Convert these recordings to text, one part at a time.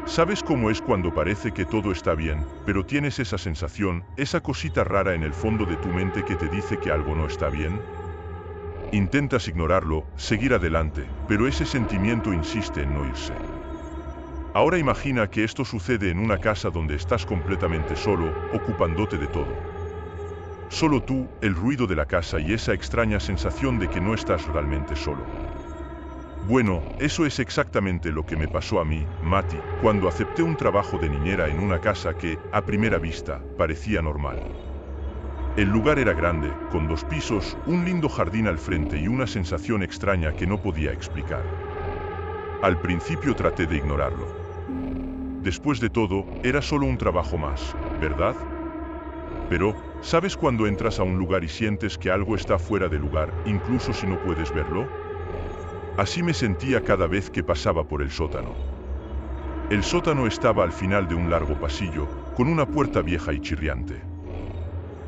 ¿Sabes cómo es cuando parece que todo está bien, pero tienes esa sensación, esa cosita rara en el fondo de tu mente que te dice que algo no está bien? Intentas ignorarlo, seguir adelante, pero ese sentimiento insiste en no irse. Ahora imagina que esto sucede en una casa donde estás completamente solo, ocupándote de todo. Solo tú, el ruido de la casa y esa extraña sensación de que no estás realmente solo. Bueno, eso es exactamente lo que me pasó a mí, Mati, cuando acepté un trabajo de niñera en una casa que, a primera vista, parecía normal. El lugar era grande, con 2 pisos, un lindo jardín al frente y una sensación extraña que no podía explicar. Al principio traté de ignorarlo. Después de todo, era solo un trabajo más, ¿verdad? Pero, ¿sabes cuando entras a un lugar y sientes que algo está fuera de lugar, incluso si no puedes verlo? Así me sentía cada vez que pasaba por el sótano. El sótano estaba al final de un largo pasillo, con una puerta vieja y chirriante.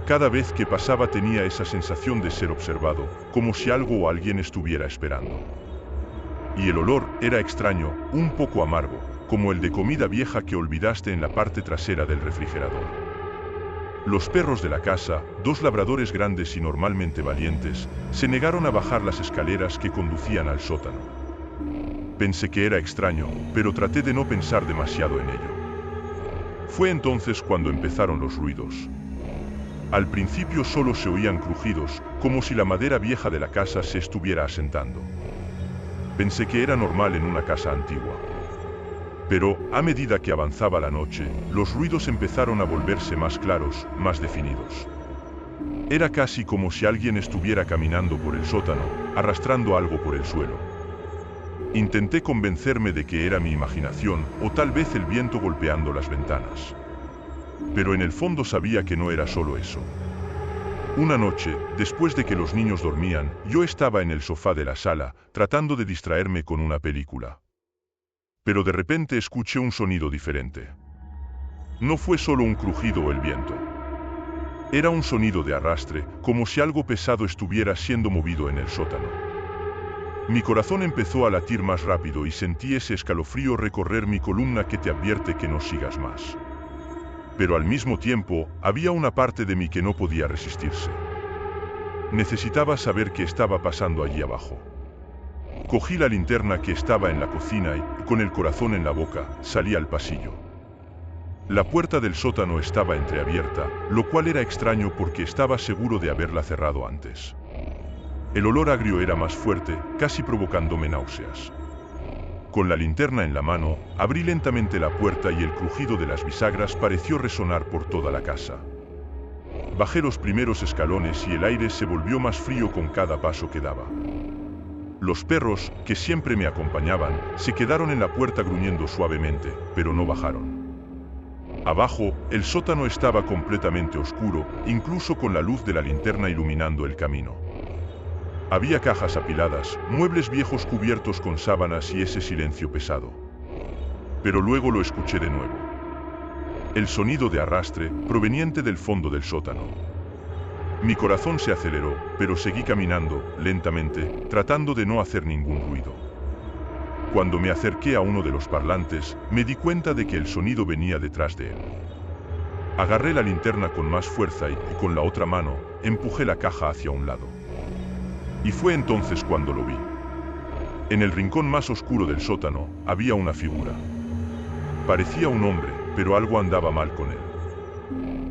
Cada vez que pasaba tenía esa sensación de ser observado, como si algo o alguien estuviera esperando. Y el olor era extraño, un poco amargo, como el de comida vieja que olvidaste en la parte trasera del refrigerador. Los perros de la casa, 2 labradores grandes y normalmente valientes, se negaron a bajar las escaleras que conducían al sótano. Pensé que era extraño, pero traté de no pensar demasiado en ello. Fue entonces cuando empezaron los ruidos. Al principio solo se oían crujidos, como si la madera vieja de la casa se estuviera asentando. Pensé que era normal en una casa antigua. Pero, a medida que avanzaba la noche, los ruidos empezaron a volverse más claros, más definidos. Era casi como si alguien estuviera caminando por el sótano, arrastrando algo por el suelo. Intenté convencerme de que era mi imaginación, o tal vez el viento golpeando las ventanas. Pero en el fondo sabía que no era solo eso. Una noche, después de que los niños dormían, yo estaba en el sofá de la sala, tratando de distraerme con una película. Pero de repente escuché un sonido diferente. No fue solo un crujido o el viento. Era un sonido de arrastre, como si algo pesado estuviera siendo movido en el sótano. Mi corazón empezó a latir más rápido y sentí ese escalofrío recorrer mi columna que te advierte que no sigas más. Pero al mismo tiempo, había una parte de mí que no podía resistirse. Necesitaba saber qué estaba pasando allí abajo. Cogí la linterna que estaba en la cocina y, con el corazón en la boca, salí al pasillo. La puerta del sótano estaba entreabierta, lo cual era extraño porque estaba seguro de haberla cerrado antes. El olor agrio era más fuerte, casi provocándome náuseas. Con la linterna en la mano, abrí lentamente la puerta y el crujido de las bisagras pareció resonar por toda la casa. Bajé los primeros escalones y el aire se volvió más frío con cada paso que daba. Los perros, que siempre me acompañaban, se quedaron en la puerta gruñendo suavemente, pero no bajaron. Abajo, el sótano estaba completamente oscuro, incluso con la luz de la linterna iluminando el camino. Había cajas apiladas, muebles viejos cubiertos con sábanas y ese silencio pesado. Pero luego lo escuché de nuevo. El sonido de arrastre, proveniente del fondo del sótano. Mi corazón se aceleró, pero seguí caminando, lentamente, tratando de no hacer ningún ruido. Cuando me acerqué a uno de los parlantes, me di cuenta de que el sonido venía detrás de él. Agarré la linterna con más fuerza y, con la otra mano, empujé la caja hacia un lado. Y fue entonces cuando lo vi. En el rincón más oscuro del sótano, había una figura. Parecía un hombre, pero algo andaba mal con él.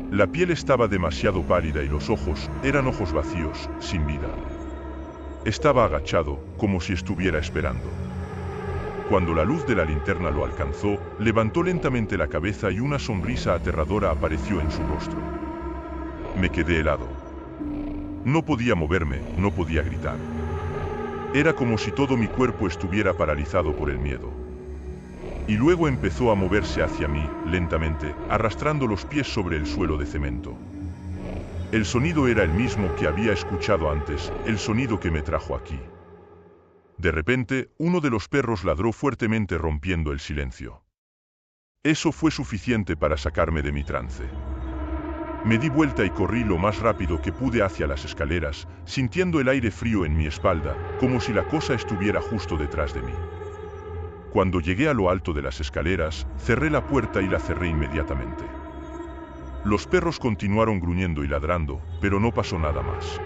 La piel estaba demasiado pálida y los ojos eran ojos vacíos, sin vida. Estaba agachado, como si estuviera esperando. Cuando la luz de la linterna lo alcanzó, levantó lentamente la cabeza y una sonrisa aterradora apareció en su rostro. Me quedé helado. No podía moverme, no podía gritar. Era como si todo mi cuerpo estuviera paralizado por el miedo. Y luego empezó a moverse hacia mí, lentamente, arrastrando los pies sobre el suelo de cemento. El sonido era el mismo que había escuchado antes, el sonido que me trajo aquí. De repente, uno de los perros ladró fuertemente rompiendo el silencio. Eso fue suficiente para sacarme de mi trance. Me di vuelta y corrí lo más rápido que pude hacia las escaleras, sintiendo el aire frío en mi espalda, como si la cosa estuviera justo detrás de mí. Cuando llegué a lo alto de las escaleras, cerré la puerta y la cerré inmediatamente. Los perros continuaron gruñendo y ladrando, pero no pasó nada más.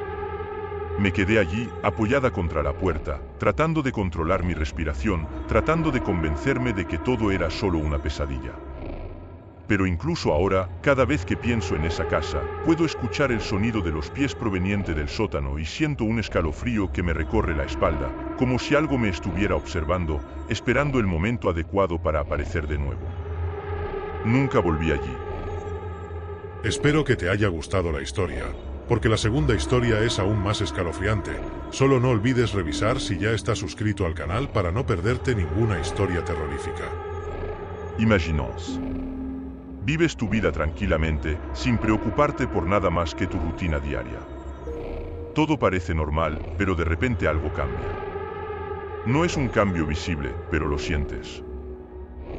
Me quedé allí, apoyada contra la puerta, tratando de controlar mi respiración, tratando de convencerme de que todo era solo una pesadilla. Pero incluso ahora, cada vez que pienso en esa casa, puedo escuchar el sonido de los pies proveniente del sótano y siento un escalofrío que me recorre la espalda, como si algo me estuviera observando, esperando el momento adecuado para aparecer de nuevo. Nunca volví allí. Espero que te haya gustado la historia, porque la segunda historia es aún más escalofriante. Solo no olvides revisar si ya estás suscrito al canal para no perderte ninguna historia terrorífica. Imaginons. Vives tu vida tranquilamente, sin preocuparte por nada más que tu rutina diaria. Todo parece normal, pero de repente algo cambia. No es un cambio visible, pero lo sientes.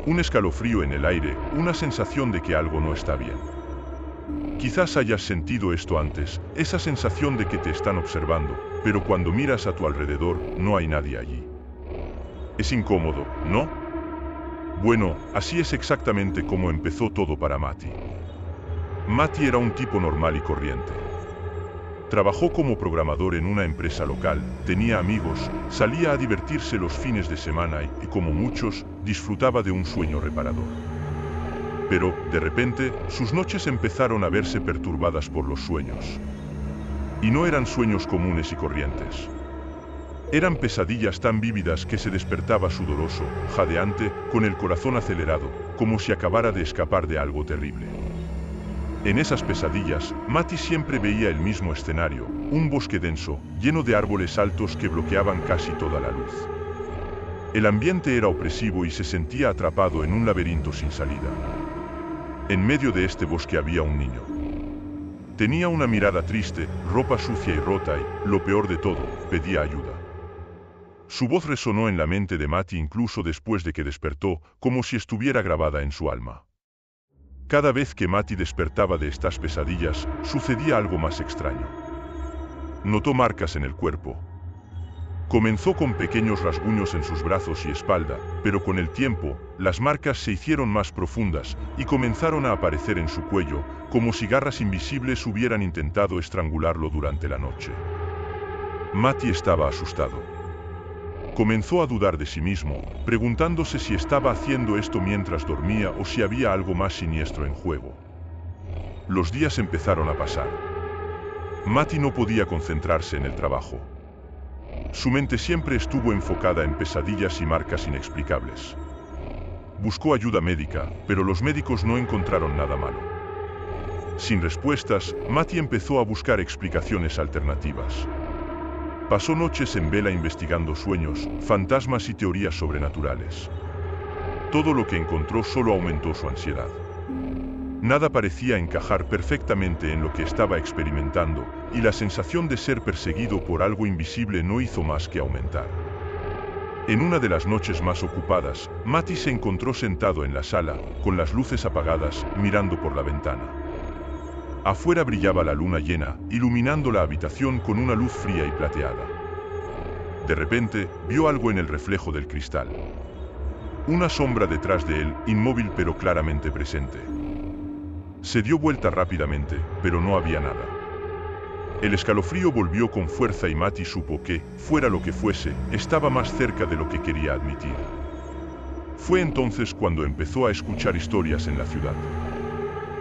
Un escalofrío en el aire, una sensación de que algo no está bien. Quizás hayas sentido esto antes, esa sensación de que te están observando, pero cuando miras a tu alrededor, no hay nadie allí. Es incómodo, ¿no? Bueno, así es exactamente como empezó todo para Matti. Matti era un tipo normal y corriente. Trabajó como programador en una empresa local, tenía amigos, salía a divertirse los fines de semana y, como muchos, disfrutaba de un sueño reparador. Pero, de repente, sus noches empezaron a verse perturbadas por los sueños. Y no eran sueños comunes y corrientes. Eran pesadillas tan vívidas que se despertaba sudoroso, jadeante, con el corazón acelerado, como si acabara de escapar de algo terrible. En esas pesadillas, Matti siempre veía el mismo escenario, un bosque denso, lleno de árboles altos que bloqueaban casi toda la luz. El ambiente era opresivo y se sentía atrapado en un laberinto sin salida. En medio de este bosque había un niño. Tenía una mirada triste, ropa sucia y rota y, lo peor de todo, pedía ayuda. Su voz resonó en la mente de Matti incluso después de que despertó, como si estuviera grabada en su alma. Cada vez que Matti despertaba de estas pesadillas, sucedía algo más extraño. Notó marcas en el cuerpo. Comenzó con pequeños rasguños en sus brazos y espalda, pero con el tiempo, las marcas se hicieron más profundas y comenzaron a aparecer en su cuello, como si garras invisibles hubieran intentado estrangularlo durante la noche. Matti estaba asustado. Comenzó a dudar de sí mismo, preguntándose si estaba haciendo esto mientras dormía o si había algo más siniestro en juego. Los días empezaron a pasar. Matti no podía concentrarse en el trabajo. Su mente siempre estuvo enfocada en pesadillas y marcas inexplicables. Buscó ayuda médica, pero los médicos no encontraron nada malo. Sin respuestas, Matti empezó a buscar explicaciones alternativas. Pasó noches en vela investigando sueños, fantasmas y teorías sobrenaturales. Todo lo que encontró solo aumentó su ansiedad. Nada parecía encajar perfectamente en lo que estaba experimentando, y la sensación de ser perseguido por algo invisible no hizo más que aumentar. En una de las noches más ocupadas, Matti se encontró sentado en la sala, con las luces apagadas, mirando por la ventana. Afuera brillaba la luna llena, iluminando la habitación con una luz fría y plateada. De repente, vio algo en el reflejo del cristal. Una sombra detrás de él, inmóvil pero claramente presente. Se dio vuelta rápidamente, pero no había nada. El escalofrío volvió con fuerza y Matti supo que, fuera lo que fuese, estaba más cerca de lo que quería admitir. Fue entonces cuando empezó a escuchar historias en la ciudad.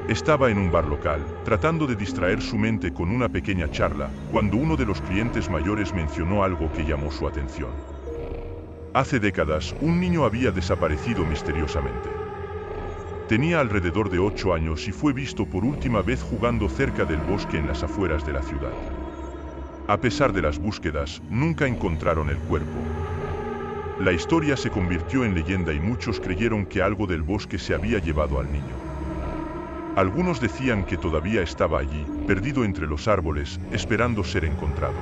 Estaba en un bar local, tratando de distraer su mente con una pequeña charla, cuando uno de los clientes mayores mencionó algo que llamó su atención. Hace décadas, un niño había desaparecido misteriosamente. Tenía alrededor de 8 años y fue visto por última vez jugando cerca del bosque en las afueras de la ciudad. A pesar de las búsquedas, nunca encontraron el cuerpo. La historia se convirtió en leyenda y muchos creyeron que algo del bosque se había llevado al niño. Algunos decían que todavía estaba allí, perdido entre los árboles, esperando ser encontrado.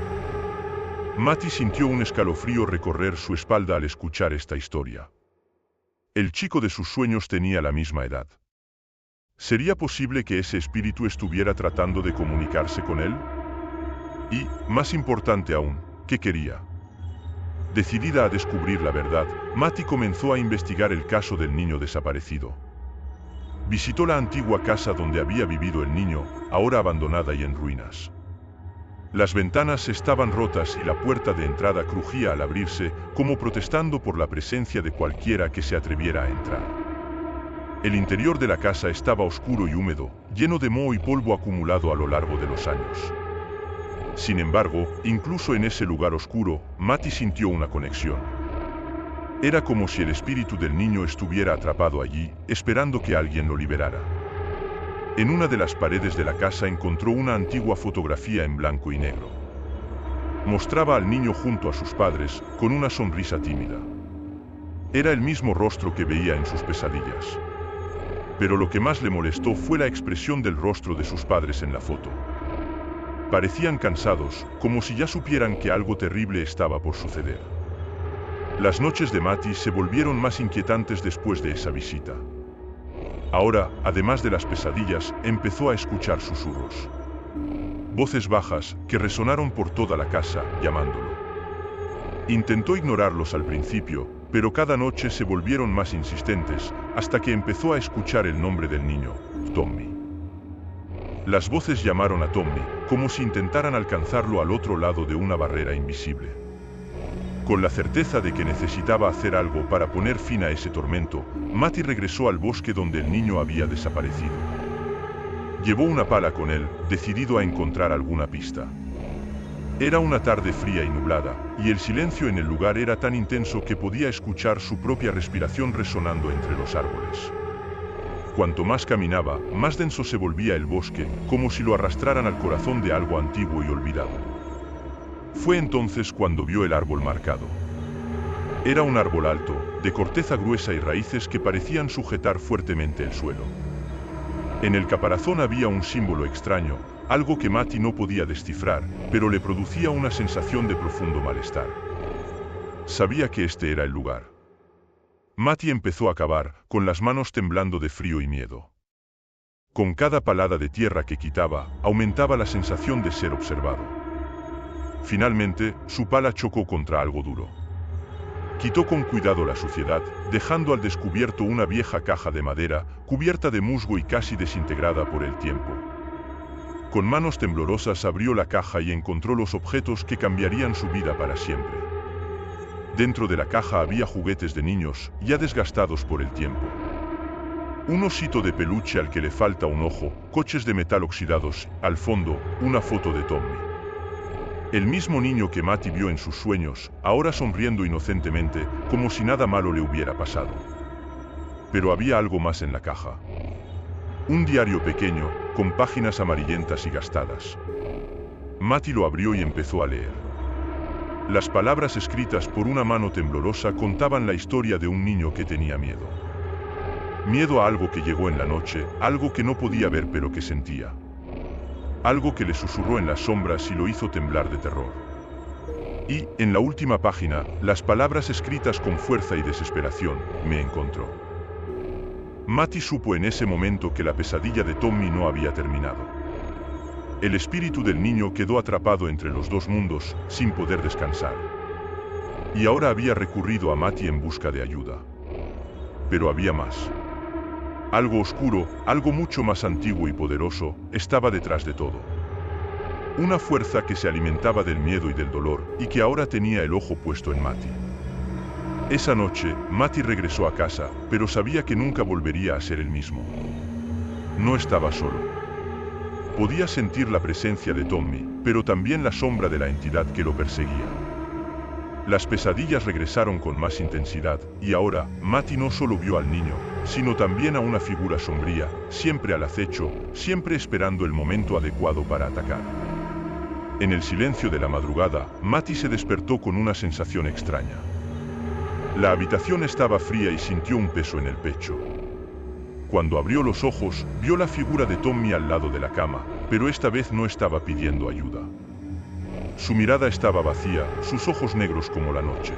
Matti sintió un escalofrío recorrer su espalda al escuchar esta historia. El chico de sus sueños tenía la misma edad. ¿Sería posible que ese espíritu estuviera tratando de comunicarse con él? Y, más importante aún, ¿qué quería? Decidida a descubrir la verdad, Matty comenzó a investigar el caso del niño desaparecido. Visitó la antigua casa donde había vivido el niño, ahora abandonada y en ruinas. Las ventanas estaban rotas y la puerta de entrada crujía al abrirse, como protestando por la presencia de cualquiera que se atreviera a entrar. El interior de la casa estaba oscuro y húmedo, lleno de moho y polvo acumulado a lo largo de los años. Sin embargo, incluso en ese lugar oscuro, Matty sintió una conexión. Era como si el espíritu del niño estuviera atrapado allí, esperando que alguien lo liberara. En una de las paredes de la casa encontró una antigua fotografía en blanco y negro. Mostraba al niño junto a sus padres, con una sonrisa tímida. Era el mismo rostro que veía en sus pesadillas. Pero lo que más le molestó fue la expresión del rostro de sus padres en la foto. Parecían cansados, como si ya supieran que algo terrible estaba por suceder. Las noches de Matty se volvieron más inquietantes después de esa visita. Ahora, además de las pesadillas, empezó a escuchar susurros. Voces bajas, que resonaron por toda la casa, llamándolo. Intentó ignorarlos al principio, pero cada noche se volvieron más insistentes, hasta que empezó a escuchar el nombre del niño, Tommy. Las voces llamaron a Tommy, como si intentaran alcanzarlo al otro lado de una barrera invisible. Con la certeza de que necesitaba hacer algo para poner fin a ese tormento, Matty regresó al bosque donde el niño había desaparecido. Llevó una pala con él, decidido a encontrar alguna pista. Era una tarde fría y nublada, y el silencio en el lugar era tan intenso que podía escuchar su propia respiración resonando entre los árboles. Cuanto más caminaba, más denso se volvía el bosque, como si lo arrastraran al corazón de algo antiguo y olvidado. Fue entonces cuando vio el árbol marcado. Era un árbol alto, de corteza gruesa y raíces que parecían sujetar fuertemente el suelo. En el caparazón había un símbolo extraño, algo que Matty no podía descifrar, pero le producía una sensación de profundo malestar. Sabía que este era el lugar. Matty empezó a cavar, con las manos temblando de frío y miedo. Con cada palada de tierra que quitaba, aumentaba la sensación de ser observado. Finalmente, su pala chocó contra algo duro. Quitó con cuidado la suciedad, dejando al descubierto una vieja caja de madera, cubierta de musgo y casi desintegrada por el tiempo. Con manos temblorosas abrió la caja y encontró los objetos que cambiarían su vida para siempre. Dentro de la caja había juguetes de niños, ya desgastados por el tiempo. Un osito de peluche al que le falta un ojo, coches de metal oxidados, al fondo, una foto de Tommy. El mismo niño que Matty vio en sus sueños, ahora sonriendo inocentemente, como si nada malo le hubiera pasado. Pero había algo más en la caja. Un diario pequeño, con páginas amarillentas y gastadas. Matty lo abrió y empezó a leer. Las palabras escritas por una mano temblorosa contaban la historia de un niño que tenía miedo. Miedo a algo que llegó en la noche, algo que no podía ver pero que sentía. Algo que le susurró en las sombras y lo hizo temblar de terror. Y, en la última página, las palabras escritas con fuerza y desesperación, me encontró. Matty supo en ese momento que la pesadilla de Tommy no había terminado. El espíritu del niño quedó atrapado entre los dos mundos, sin poder descansar. Y ahora había recurrido a Matty en busca de ayuda. Pero había más. Algo oscuro, algo mucho más antiguo y poderoso, estaba detrás de todo. Una fuerza que se alimentaba del miedo y del dolor, y que ahora tenía el ojo puesto en Matty. Esa noche, Matty regresó a casa, pero sabía que nunca volvería a ser el mismo. No estaba solo. Podía sentir la presencia de Tommy, pero también la sombra de la entidad que lo perseguía. Las pesadillas regresaron con más intensidad, y ahora, Matty no solo vio al niño, sino también a una figura sombría, siempre al acecho, siempre esperando el momento adecuado para atacar. En el silencio de la madrugada, Matty se despertó con una sensación extraña. La habitación estaba fría y sintió un peso en el pecho. Cuando abrió los ojos, vio la figura de Tommy al lado de la cama, pero esta vez no estaba pidiendo ayuda. Su mirada estaba vacía, sus ojos negros como la noche.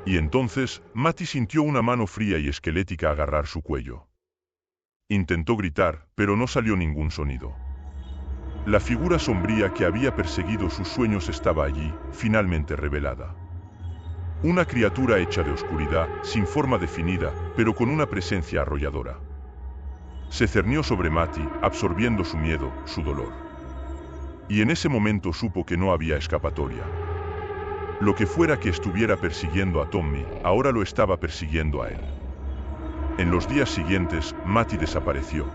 Y entonces, Matty sintió una mano fría y esquelética agarrar su cuello. Intentó gritar, pero no salió ningún sonido. La figura sombría que había perseguido sus sueños estaba allí, finalmente revelada. Una criatura hecha de oscuridad, sin forma definida, pero con una presencia arrolladora. Se cernió sobre Matty, absorbiendo su miedo, su dolor. Y en ese momento supo que no había escapatoria. Lo que fuera que estuviera persiguiendo a Tommy, ahora lo estaba persiguiendo a él. En los días siguientes, Matty desapareció.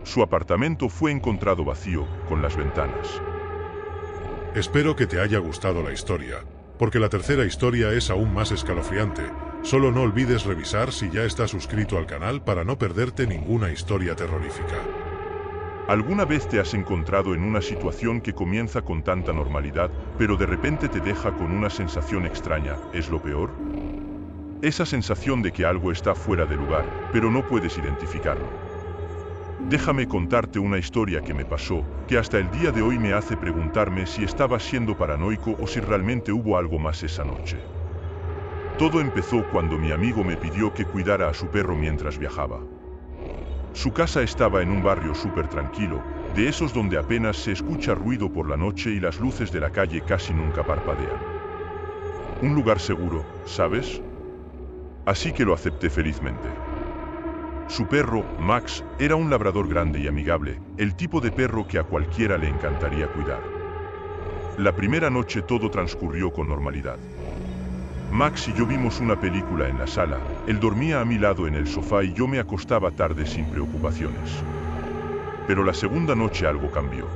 Su apartamento fue encontrado vacío, con las ventanas. Espero que te haya gustado la historia, porque la tercera historia es aún más escalofriante. Solo no olvides revisar si ya estás suscrito al canal para no perderte ninguna historia terrorífica. ¿Alguna vez te has encontrado en una situación que comienza con tanta normalidad, pero de repente te deja con una sensación extraña? ¿Es lo peor? Esa sensación de que algo está fuera de lugar, pero no puedes identificarlo. Déjame contarte una historia que me pasó, que hasta el día de hoy me hace preguntarme si estaba siendo paranoico o si realmente hubo algo más esa noche. Todo empezó cuando mi amigo me pidió que cuidara a su perro mientras viajaba. Su casa estaba en un barrio súper tranquilo, de esos donde apenas se escucha ruido por la noche y las luces de la calle casi nunca parpadean. Un lugar seguro, ¿sabes? Así que lo acepté felizmente. Su perro, Max, era un labrador grande y amigable, el tipo de perro que a cualquiera le encantaría cuidar. La primera noche todo transcurrió con normalidad. Max y yo vimos una película en la sala, él dormía a mi lado en el sofá y yo me acostaba tarde sin preocupaciones. Pero la segunda noche algo cambió.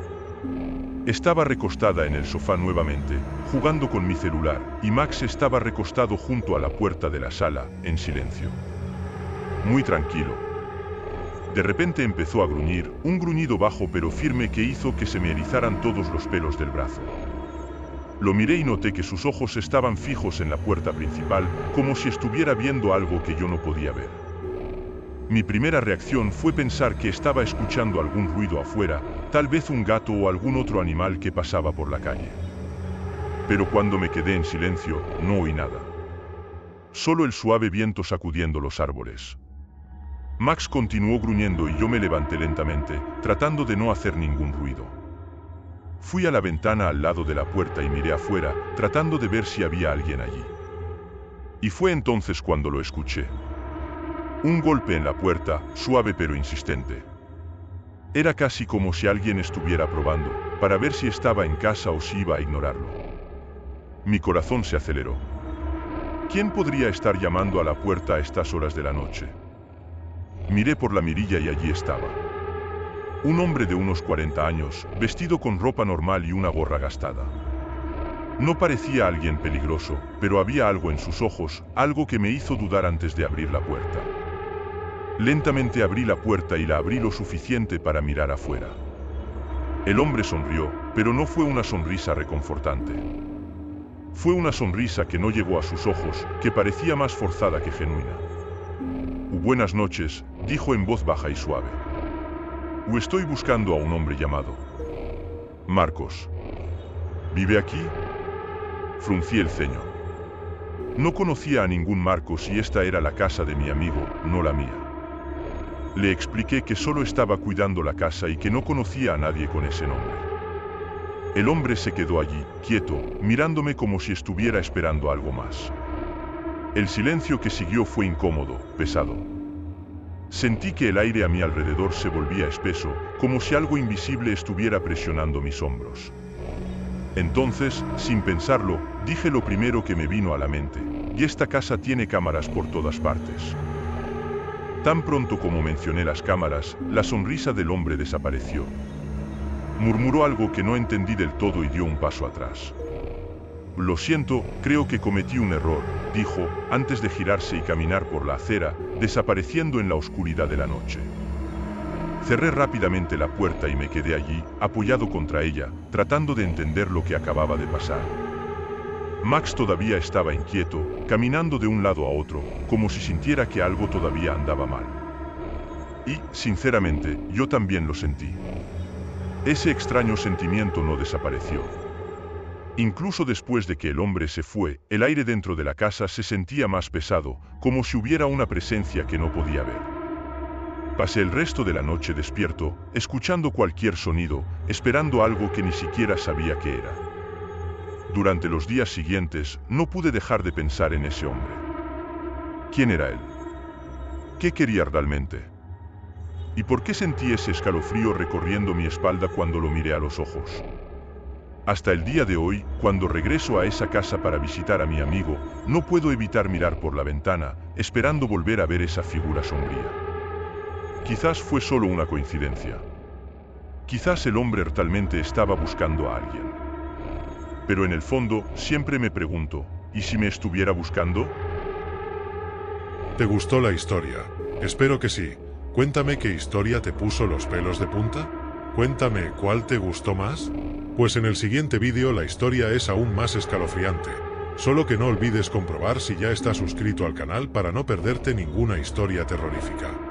Estaba recostada en el sofá nuevamente, jugando con mi celular, y Max estaba recostado junto a la puerta de la sala, en silencio. Muy tranquilo. De repente empezó a gruñir, un gruñido bajo pero firme que hizo que se me erizaran todos los pelos del brazo. Lo miré y noté que sus ojos estaban fijos en la puerta principal, como si estuviera viendo algo que yo no podía ver. Mi primera reacción fue pensar que estaba escuchando algún ruido afuera, tal vez un gato o algún otro animal que pasaba por la calle. Pero cuando me quedé en silencio, no oí nada. Solo el suave viento sacudiendo los árboles. Max continuó gruñendo y yo me levanté lentamente, tratando de no hacer ningún ruido. Fui a la ventana al lado de la puerta y miré afuera, tratando de ver si había alguien allí. Y fue entonces cuando lo escuché. Un golpe en la puerta, suave pero insistente. Era casi como si alguien estuviera probando, para ver si estaba en casa o si iba a ignorarlo. Mi corazón se aceleró. ¿Quién podría estar llamando a la puerta a estas horas de la noche? Miré por la mirilla y allí estaba. Un hombre de unos 40 años, vestido con ropa normal y una gorra gastada. No parecía alguien peligroso, pero había algo en sus ojos, algo que me hizo dudar antes de abrir la puerta. Lentamente abrí la puerta y la abrí lo suficiente para mirar afuera. El hombre sonrió, pero no fue una sonrisa reconfortante. Fue una sonrisa que no llegó a sus ojos, que parecía más forzada que genuina. Buenas noches, dijo en voz baja y suave. Estoy buscando a un hombre llamado Marcos. ¿Vive aquí? Fruncí el ceño. No conocía a ningún Marcos y esta era la casa de mi amigo, no la mía. Le expliqué que solo estaba cuidando la casa y que no conocía a nadie con ese nombre. El hombre se quedó allí, quieto, mirándome como si estuviera esperando algo más. El silencio que siguió fue incómodo, pesado. Sentí que el aire a mi alrededor se volvía espeso, como si algo invisible estuviera presionando mis hombros. Entonces, sin pensarlo, dije lo primero que me vino a la mente, y esta casa tiene cámaras por todas partes. Tan pronto como mencioné las cámaras, la sonrisa del hombre desapareció. Murmuró algo que no entendí del todo y dio un paso atrás. Lo siento, creo que cometí un error, dijo, antes de girarse y caminar por la acera, desapareciendo en la oscuridad de la noche. Cerré rápidamente la puerta y me quedé allí, apoyado contra ella, tratando de entender lo que acababa de pasar. Max todavía estaba inquieto, caminando de un lado a otro, como si sintiera que algo todavía andaba mal. Y, sinceramente, yo también lo sentí. Ese extraño sentimiento no desapareció. Incluso después de que el hombre se fue, el aire dentro de la casa se sentía más pesado, como si hubiera una presencia que no podía ver. Pasé el resto de la noche despierto, escuchando cualquier sonido, esperando algo que ni siquiera sabía qué era. Durante los días siguientes, no pude dejar de pensar en ese hombre. ¿Quién era él? ¿Qué quería realmente? ¿Y por qué sentí ese escalofrío recorriendo mi espalda cuando lo miré a los ojos? Hasta el día de hoy, cuando regreso a esa casa para visitar a mi amigo, no puedo evitar mirar por la ventana, esperando volver a ver esa figura sombría. Quizás fue solo una coincidencia. Quizás el hombre realmente estaba buscando a alguien. Pero en el fondo, siempre me pregunto, ¿y si me estuviera buscando? ¿Te gustó la historia? Espero que sí. Cuéntame qué historia te puso los pelos de punta. Cuéntame cuál te gustó más. Pues en el siguiente vídeo la historia es aún más escalofriante. Solo que no olvides comprobar si ya estás suscrito al canal para no perderte ninguna historia terrorífica.